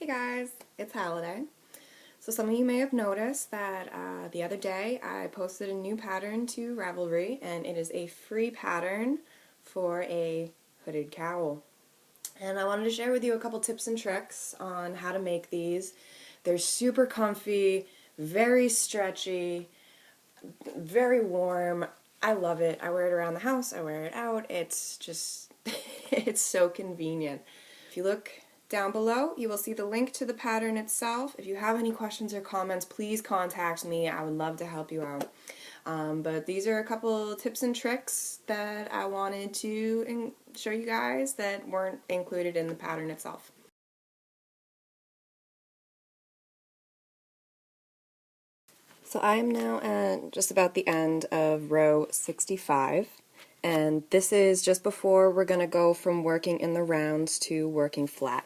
Hey guys, it's Halliday. So some of you may have noticed that the other day I posted a new pattern to Ravelry, and it is a free pattern for a hooded cowl. And I wanted to share with you a couple tips and tricks on how to make these. They're super comfy, very stretchy, very warm. I love it. I wear it around the house, I wear it out. It's just, it's so convenient. If you look down below, you will see the link to the pattern itself. If you have any questions or comments, please contact me. I would love to help you out. But these are a couple tips and tricks that I wanted to show you guys that weren't included in the pattern itself. So I am now at just about the end of row 65, and this is just before we're going to go from working in the rounds to working flat.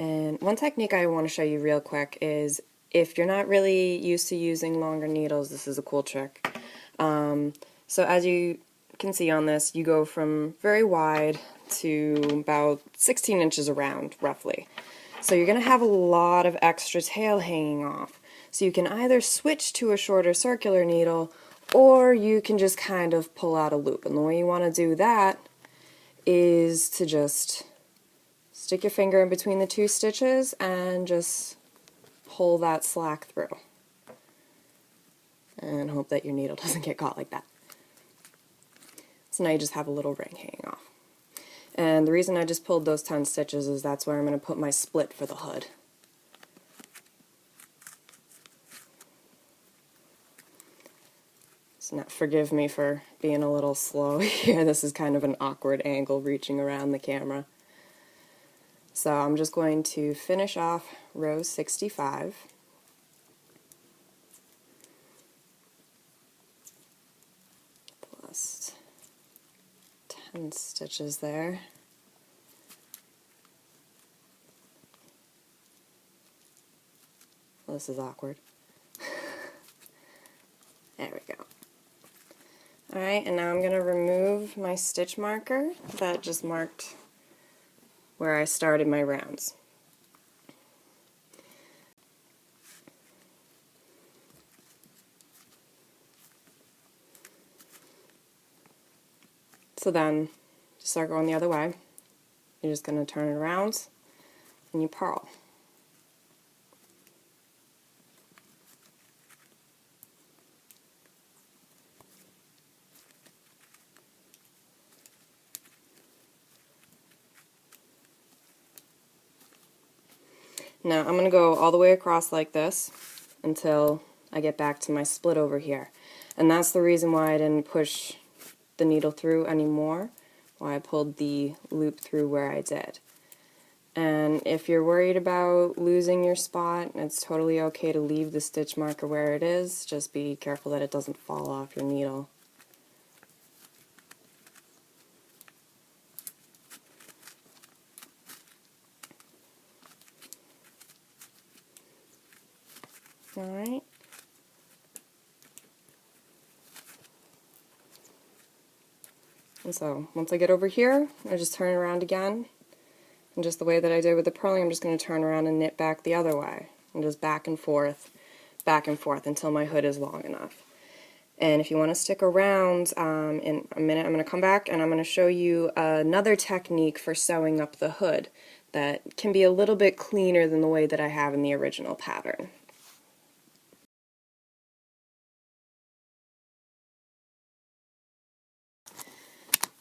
And one technique I want to show you real quick is if you're not really used to using longer needles, this is a cool trick. So as you can see on this, you go from very wide to about 16 inches around, roughly. So you're going to have a lot of extra tail hanging off. So you can either switch to a shorter circular needle, or you can just kind of pull out a loop. And the way you want to do that is to just stick your finger in between the two stitches and just pull that slack through. And hope that your needle doesn't get caught like that. So now you just have a little ring hanging off. And the reason I just pulled those 10 stitches is that's where I'm going to put my split for the hood. So now forgive me for being a little slow here. This is kind of an awkward angle reaching around the camera. So I'm just going to finish off row 65. Plus 10 stitches there. Well, this is awkward. There we go. Alright, and now I'm going to remove my stitch marker that just marked where I started my rounds. So then, just start going the other way. You're just going to turn it around and you purl. Now I'm going to go all the way across like this until I get back to my split over here. And that's the reason why I didn't push the needle through anymore, why I pulled the loop through where I did. And if you're worried about losing your spot, it's totally okay to leave the stitch marker where it is. Just be careful that it doesn't fall off your needle. Alright. And so, once I get over here, I just turn it around again. And just the way that I did with the purling, I'm just going to turn around and knit back the other way. And just back and forth until my hood is long enough. And if you want to stick around, in a minute I'm going to come back and I'm going to show you another technique for sewing up the hood that can be a little bit cleaner than the way that I have in the original pattern.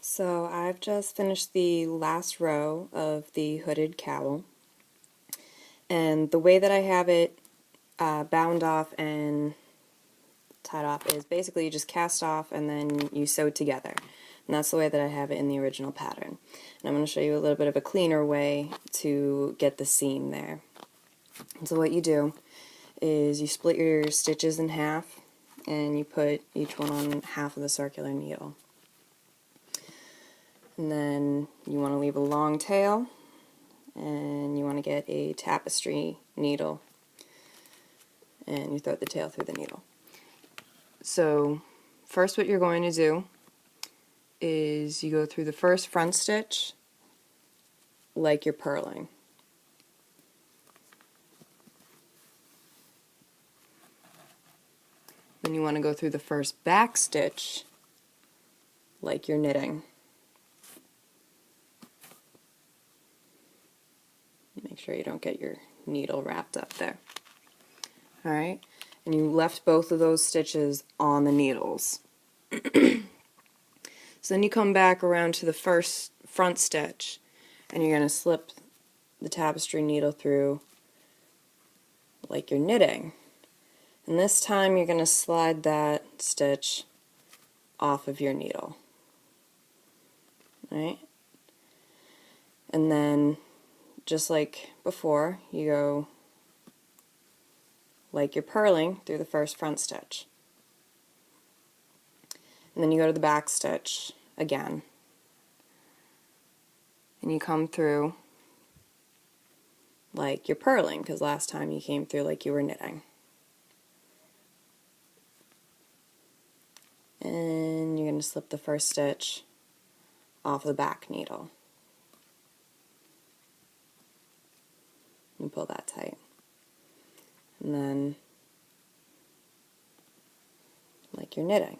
So I've just finished the last row of the hooded cowl, and the way that I have it bound off and tied off is basically you just cast off and then you sew together. And that's the way that I have it in the original pattern. And I'm going to show you a little bit of a cleaner way to get the seam there. And so what you do is you split your stitches in half and you put each one on half of the circular needle. And then you want to leave a long tail, and you want to get a tapestry needle, and you thread the tail through the needle. So first what you're going to do is you go through the first front stitch like you're purling. And you want to go through the first back stitch like you're knitting. Make sure you don't get your needle wrapped up there. Alright, and you left both of those stitches on the needles. So then you come back around to the first front stitch and you're going to slip the tapestry needle through like you're knitting. And this time you're going to slide that stitch off of your needle. Right? And then, just like before, you go like you're purling through the first front stitch. And then you go to the back stitch again. And you come through like you're purling, because last time you came through like you were knitting. And you're going to slip the first stitch off the back needle. And pull that tight. And then, like you're knitting.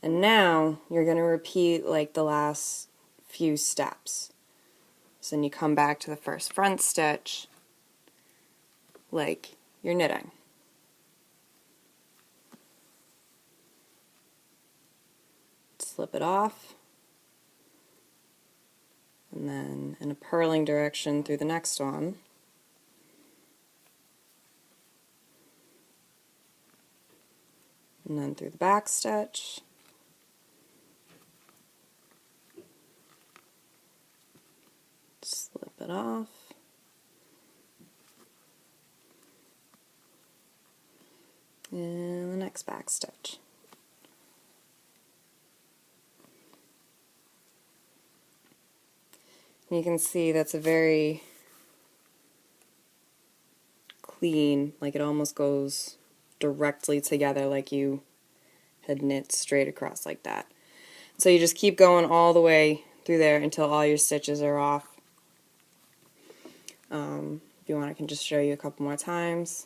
And now you're going to repeat like the last few steps. So then you come back to the first front stitch like you're knitting. Slip it off, and then in a purling direction through the next one. And then through the back stitch. Slip it off. And the next back stitch. And you can see that's a very clean, like it almost goes directly together like you had knit straight across like that. So you just keep going all the way through there until all your stitches are off. If you want, I can just show you a couple more times.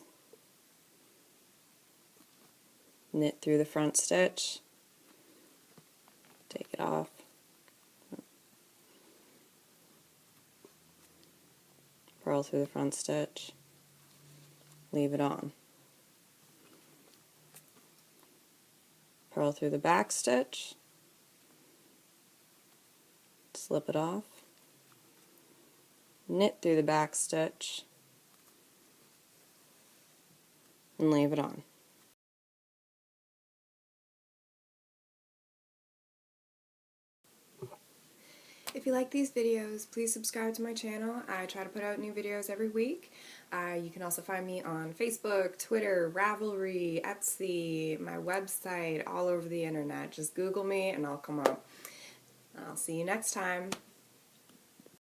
Knit through the front stitch, take it off, purl through the front stitch, leave it on. Purl through the back stitch, slip it off, knit through the back stitch, and leave it on. If you like these videos, please subscribe to my channel. I try to put out new videos every week. You can also find me on Facebook, Twitter, Ravelry, Etsy, my website, all over the internet. Just Google me and I'll come up. I'll see you next time.